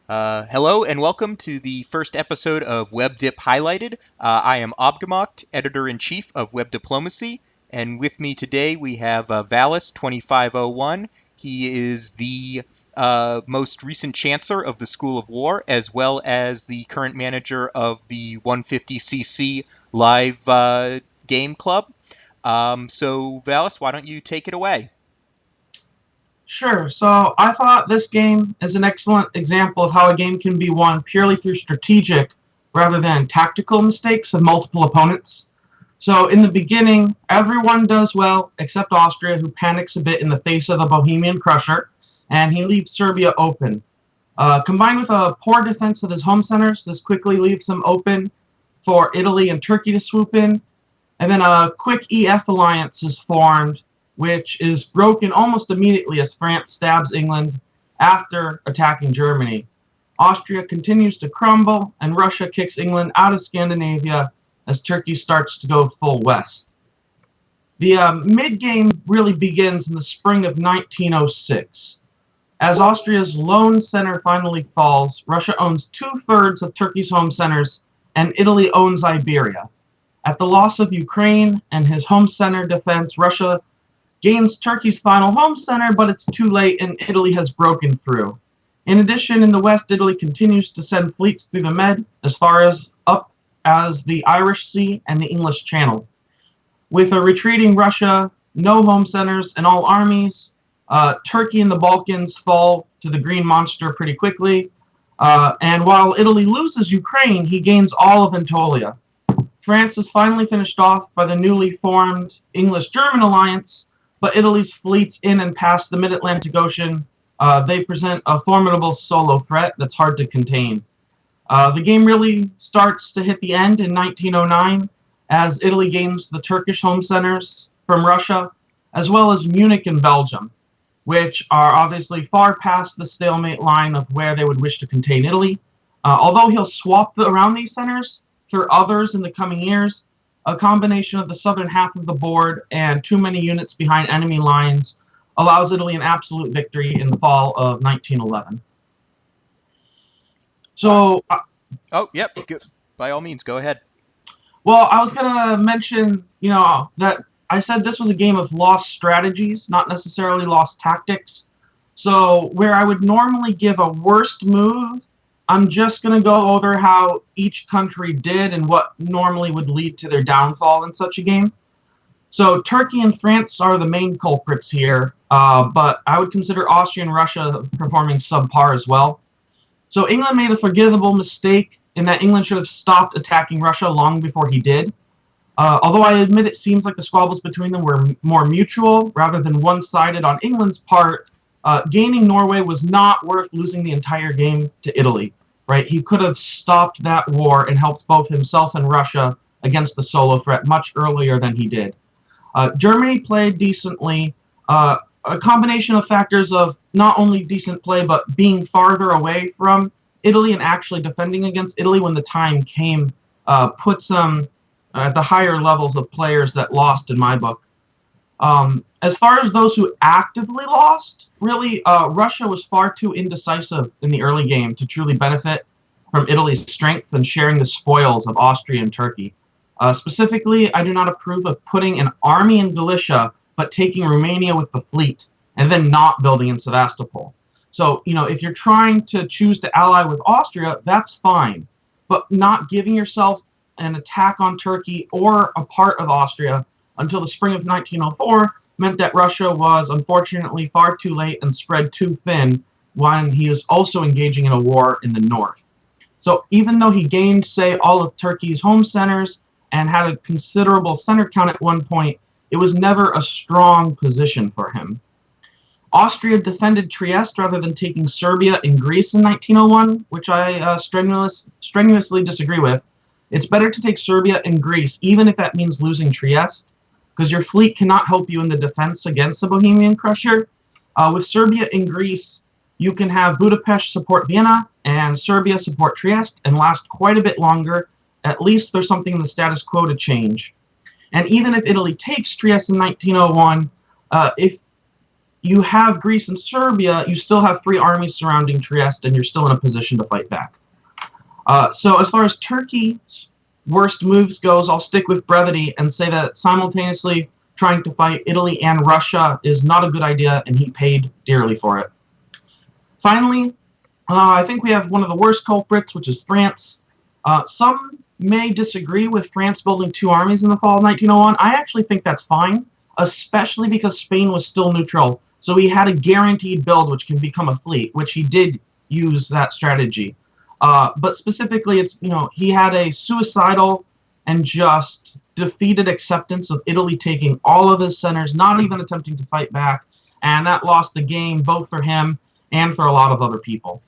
Hello and welcome to the first episode of WebDip Highlighted. I am Obgamokt, Editor-in-Chief of Web Diplomacy, and with me today we have Valis 2501. He is the most recent Chancellor of the School of War, as well as the current manager of the 150cc Live Game Club. So Valis, why don't you take it away? Sure, so I thought this game is an excellent example of how a game can be won purely through strategic rather than tactical mistakes of multiple opponents. So in the beginning, everyone does well except Austria, who panics a bit in the face of the Bohemian Crusher, and he leaves Serbia open. Combined with a poor defense of his home centers, this quickly leaves him open for Italy and Turkey to swoop in, and then a quick EF alliance is formed, which is broken almost immediately as France stabs England after attacking Germany. Austria continues to crumble, and Russia kicks England out of Scandinavia as Turkey starts to go full west. The mid-game really begins in the spring of 1906. As Austria's lone center finally falls, Russia owns two-thirds of Turkey's home centers, and Italy owns Iberia. At the loss of Ukraine and his home center defense, Russia gains Turkey's final home center, but it's too late and Italy has broken through. In addition, in the west, Italy continues to send fleets through the Med as far as up as the Irish Sea and the English Channel. With a retreating Russia, no home centers, and all armies, Turkey and the Balkans fall to the Green Monster pretty quickly. And while Italy loses Ukraine, he gains all of Anatolia. France is finally finished off by the newly formed English-German alliance, but Italy's fleets in and past the mid-Atlantic Ocean, they present a formidable solo threat that's hard to contain. The game really starts to hit the end in 1909 as Italy gains the Turkish home centers from Russia, as well as Munich and Belgium, which are obviously far past the stalemate line of where they would wish to contain Italy. Although he'll swap around these centers for others in the coming years, a combination of the southern half of the board and too many units behind enemy lines allows Italy an absolute victory in the fall of 1911. So, Oh, yep. Good. By all means, go ahead. well, I was going to mention, that I said this was a game of lost strategies, not necessarily lost tactics. So, where I would normally give a worst move, I'm just going to go over how each country did and what normally would lead to their downfall in such a game. So Turkey and France are the main culprits here, but I would consider Austria and Russia performing subpar as well. So England made a forgivable mistake in that England should have stopped attacking Russia long before he did. Although I admit it seems like the squabbles between them were more mutual rather than one-sided on England's part, gaining Norway was not worth losing the entire game to Italy, right? He could have stopped that war and helped both himself and Russia against the solo threat much earlier than he did. Germany played decently, a combination of factors of not only decent play, but being farther away from Italy and actually defending against Italy when the time came, put some at the higher levels of players that lost in my book. As far as those who actively lost, really, Russia was far too indecisive in the early game to truly benefit from Italy's strength and sharing the spoils of Austria and Turkey. Specifically, I do not approve of putting an army in Galicia, but taking Romania with the fleet, and then not building in Sevastopol. So, if you're trying to choose to ally with Austria, that's fine. But not giving yourself an attack on Turkey or a part of Austria until the spring of 1904 meant that Russia was unfortunately far too late and spread too thin when he was also engaging in a war in the north. So even though he gained, say, all of Turkey's home centers and had a considerable center count at one point, it was never a strong position for him. Austria defended Trieste rather than taking Serbia and Greece in 1901, which I strenuously disagree with. It's better to take Serbia and Greece, even if that means losing Trieste, because your fleet cannot help you in the defense against the Bohemian Crusher. With Serbia and Greece, you can have Budapest support Vienna and Serbia support Trieste and last quite a bit longer. At least there's something in the status quo to change. And even if Italy takes Trieste in 1901, if you have Greece and Serbia, you still have three armies surrounding Trieste, and you're still in a position to fight back. So as far as Turkey's worst moves goes, I'll stick with brevity and say that simultaneously trying to fight Italy and Russia is not a good idea, and he paid dearly for it. Finally, I think we have one of the worst culprits, which is France. Some may disagree with France building two armies in the fall of 1901. I actually think that's fine, especially because Spain was still neutral. So he had a guaranteed build which can become a fleet, which he did use that strategy. But specifically, he had a suicidal and just defeated acceptance of Italy taking all of his centers, not even attempting to fight back, and that lost the game both for him and for a lot of other people.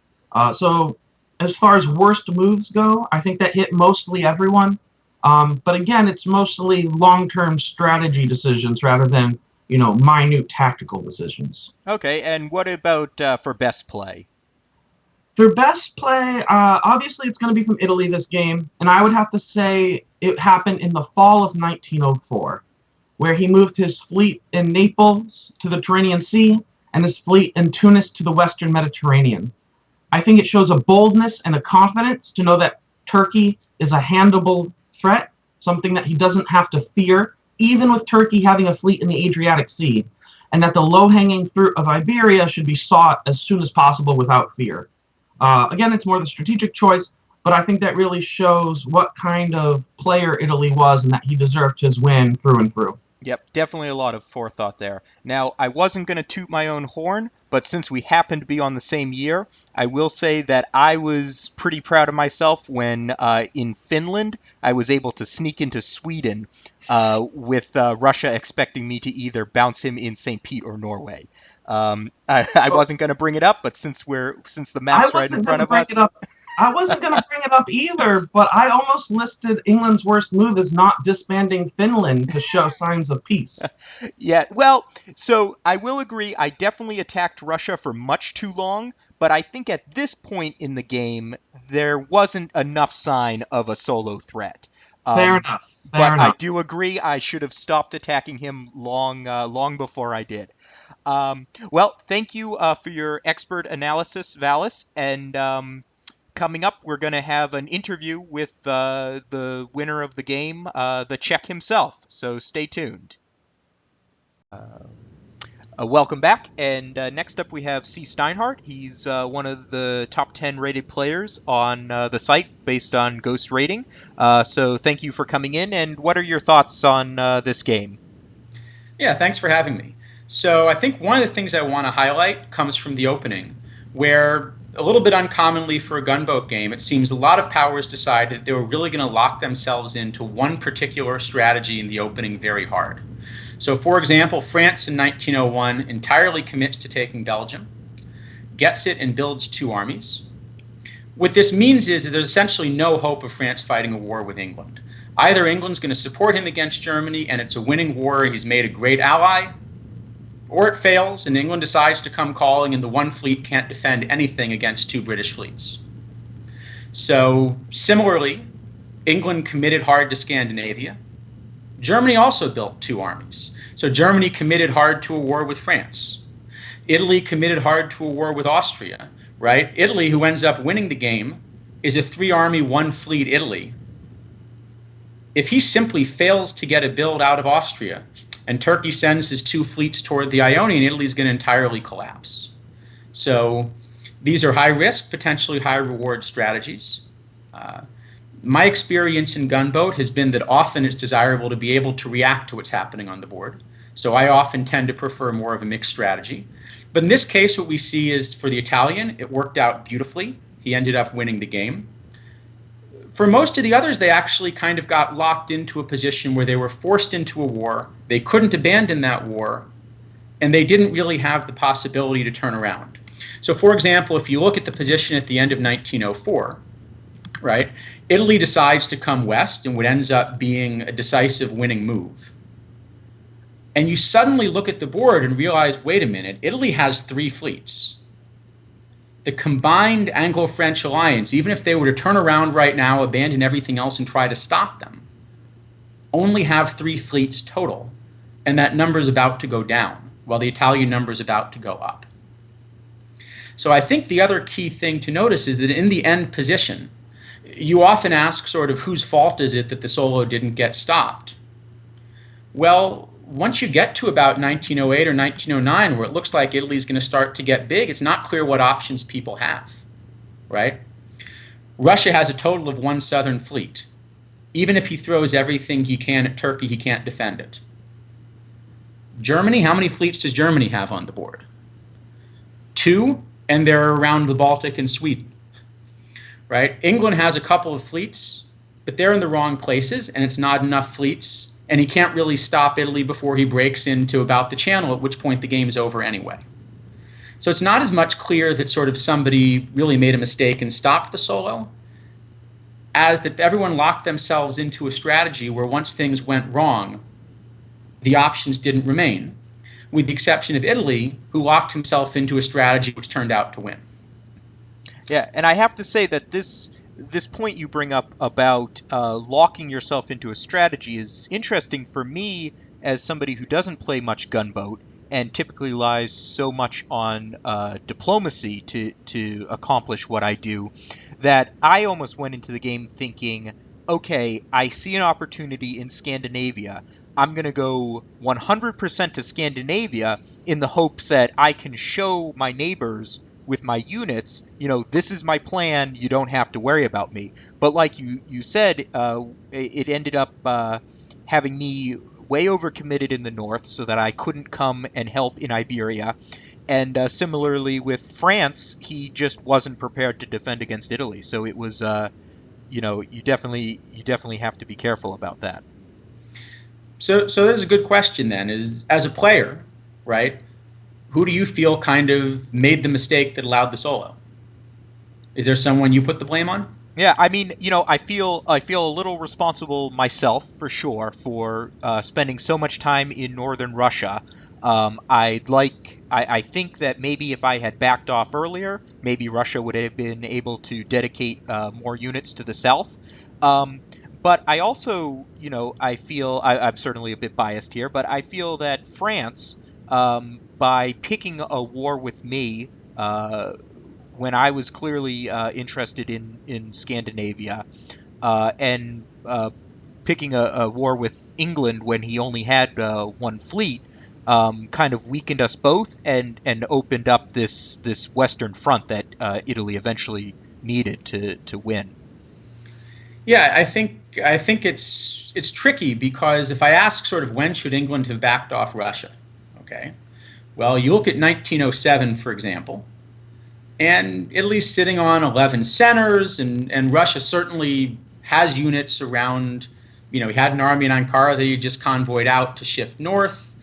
So as far as worst moves go, I think that hit mostly everyone. But again, it's mostly long-term strategy decisions rather than, minute tactical decisions. Okay, and what about for best play? For best play, obviously it's going to be from Italy this game, and I would have to say it happened in the fall of 1904, where he moved his fleet in Naples to the Tyrrhenian Sea and his fleet in Tunis to the Western Mediterranean. I think it shows a boldness and a confidence to know that Turkey is a handleable threat, something that he doesn't have to fear, even with Turkey having a fleet in the Adriatic Sea, and that the low-hanging fruit of Iberia should be sought as soon as possible without fear. Again, it's more the strategic choice, but I think that really shows what kind of player Italy was and that he deserved his win through and through. Yep, definitely a lot of forethought there. Now, I wasn't going to toot my own horn, but since we happen to be on the same year, I will say that I was pretty proud of myself when in Finland I was able to sneak into Sweden with Russia expecting me to either bounce him in St. Pete or Norway. I wasn't going to bring it up, but since the map's right in front of us. I wasn't going to bring it up either, but I almost listed England's worst move as not disbanding Finland to show signs of peace. Yeah, well, so I will agree. I definitely attacked Russia for much too long, but I think at this point in the game, there wasn't enough sign of a solo threat. Fair enough. But I do agree. I should have stopped attacking him long before I did. Well, thank you for your expert analysis, Valis, and coming up, we're going to have an interview with the winner of the game, the Czech himself. So stay tuned. Welcome back. And next up, we have C. Steinhardt. He's one of the top 10 rated players on the site based on Ghost rating. So thank you for coming in. And what are your thoughts on this game? Yeah, thanks for having me. So I think one of the things I want to highlight comes from the opening, where a little bit uncommonly for a gunboat game, it seems a lot of powers decided they were really going to lock themselves into one particular strategy in the opening very hard. So for example, France in 1901 entirely commits to taking Belgium, gets it and builds two armies. What this means is that there's essentially no hope of France fighting a war with England. Either England's going to support him against Germany and it's a winning war and he's made a great ally, or it fails and England decides to come calling and the one fleet can't defend anything against two British fleets. So similarly, England committed hard to Scandinavia. Germany also built two armies. So Germany committed hard to a war with France. Italy committed hard to a war with Austria, right? Italy, who ends up winning the game, is a three-army, one-fleet Italy. If he simply fails to get a build out of Austria, and Turkey sends his two fleets toward the Ionian, Italy's going to entirely collapse. So these are high-risk, potentially high-reward strategies. My experience in gunboat has been that often it's desirable to be able to react to what's happening on the board. So I often tend to prefer more of a mixed strategy. But in this case, what we see is for the Italian, it worked out beautifully. He ended up winning the game. For most of the others, they actually kind of got locked into a position where they were forced into a war. They couldn't abandon that war, and they didn't really have the possibility to turn around. So for example, if you look at the position at the end of 1904, right, Italy decides to come west in what ends up being a decisive winning move. And you suddenly look at the board and realize, wait a minute, Italy has three fleets. The combined Anglo-French alliance, even if they were to turn around right now, abandon everything else and try to stop them, only have three fleets total, and that number is about to go down. while the Italian number is about to go up. So I think the other key thing to notice is that in the end position, you often ask sort of whose fault is it that the solo didn't get stopped? Well, once you get to about 1908 or 1909, where it looks like Italy's going to start to get big, it's not clear what options people have, right? Russia has a total of 1 southern fleet. Even if he throws everything he can at Turkey, he can't defend it. Germany, how many fleets does Germany have on the board? 2, and they're around the Baltic and Sweden, right? England has a couple of fleets, but they're in the wrong places, and it's not enough fleets, and he can't really stop Italy before he breaks into about the Channel, at which point the game's over anyway. So it's not as much clear that sort of somebody really made a mistake and stopped the solo, as that everyone locked themselves into a strategy where once things went wrong, the options didn't remain, with the exception of Italy, who locked himself into a strategy which turned out to win. Yeah, and I have to say that this point you bring up about locking yourself into a strategy is interesting for me as somebody who doesn't play much gunboat and typically relies so much on diplomacy to accomplish what I do, that I almost went into the game thinking, okay, I see an opportunity in Scandinavia. I'm going to go 100% to Scandinavia in the hopes that I can show my neighbors with my units, this is my plan, you don't have to worry about me. But like you said, it ended up having me way overcommitted in the north so that I couldn't come and help in Iberia. And similarly with France, he just wasn't prepared to defend against Italy. So it was, you definitely have to be careful about that. So there's a good question then, is as a player, right? Who do you feel kind of made the mistake that allowed the solo? Is there someone you put the blame on? Yeah, I mean, I feel a little responsible myself for sure for spending so much time in northern Russia. I think that maybe if I had backed off earlier, maybe Russia would have been able to dedicate more units to the south. But I also, I feel I'm certainly a bit biased here, but I feel that France, by picking a war with me when I was clearly interested in Scandinavia, and picking a war with England when he only had 1 fleet, kind of weakened us both and opened up this Western front that Italy eventually needed to win. Yeah, I think it's tricky because if I ask sort of when should England have backed off Russia, okay? Well, you look at 1907, for example, and Italy's sitting on 11 centers, and Russia certainly has units around, he had an army in Ankara that he just convoyed out to shift north.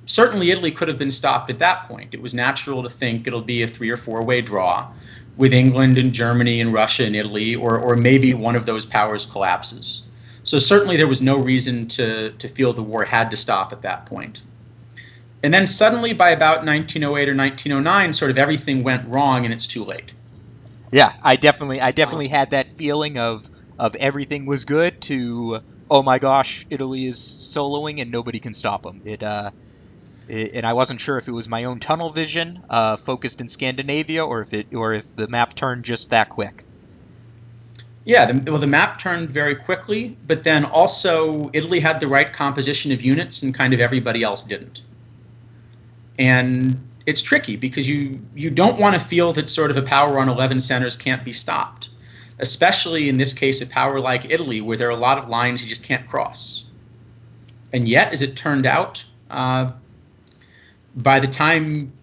Certainly Italy could have been stopped at that point. It was natural to think it'll be a 3 or 4-way draw with England and Germany and Russia and Italy, or maybe one of those powers collapses. So certainly there was no reason to feel the war had to stop at that point. And then suddenly by about 1908 or 1909, sort of everything went wrong and it's too late. Yeah, I definitely had that feeling of everything was good to, oh my gosh, Italy is soloing and nobody can stop them. And I wasn't sure if it was my own tunnel vision, focused in Scandinavia, or if the map turned just that quick. Yeah, the map turned very quickly, but then also Italy had the right composition of units and kind of everybody else didn't. And it's tricky because you don't want to feel that sort of a power on 11 centers can't be stopped, especially in this case a power like Italy where there are a lot of lines you just can't cross. And yet, as it turned out, by the time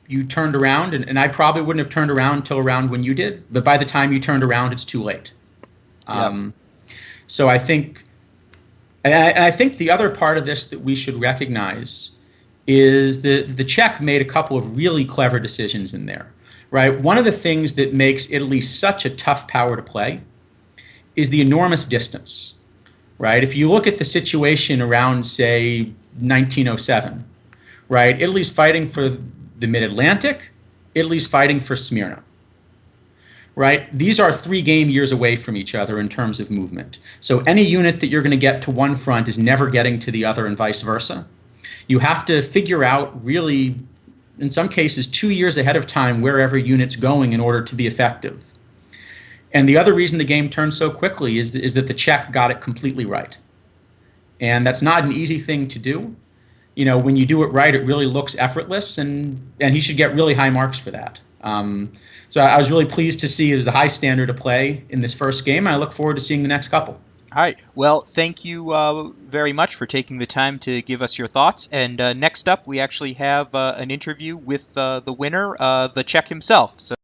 you turned around, and I probably wouldn't have turned around until around when you did, but by the time you turned around, it's too late. So I think the other part of this that we should recognize is that the Czech made a couple of really clever decisions in there, right? One of the things that makes Italy such a tough power to play is the enormous distance, right? If you look at the situation around, say, 1907, right? Italy's fighting for the mid-Atlantic. Italy's fighting for Smyrna, right? These are 3 game years away from each other in terms of movement. So any unit that you're going to get to one front is never getting to the other and vice versa. You have to figure out really, in some cases, 2 years ahead of time where every unit's going in order to be effective. And the other reason the game turns so quickly is that the Czech got it completely right. And that's not an easy thing to do. When you do it right, it really looks effortless, and he should get really high marks for that. So I was really pleased to see there's a high standard of play in this first game, and I look forward to seeing the next couple. All right. Well, thank you very much for taking the time to give us your thoughts. And next up, we actually have an interview with the winner, the Czech himself. So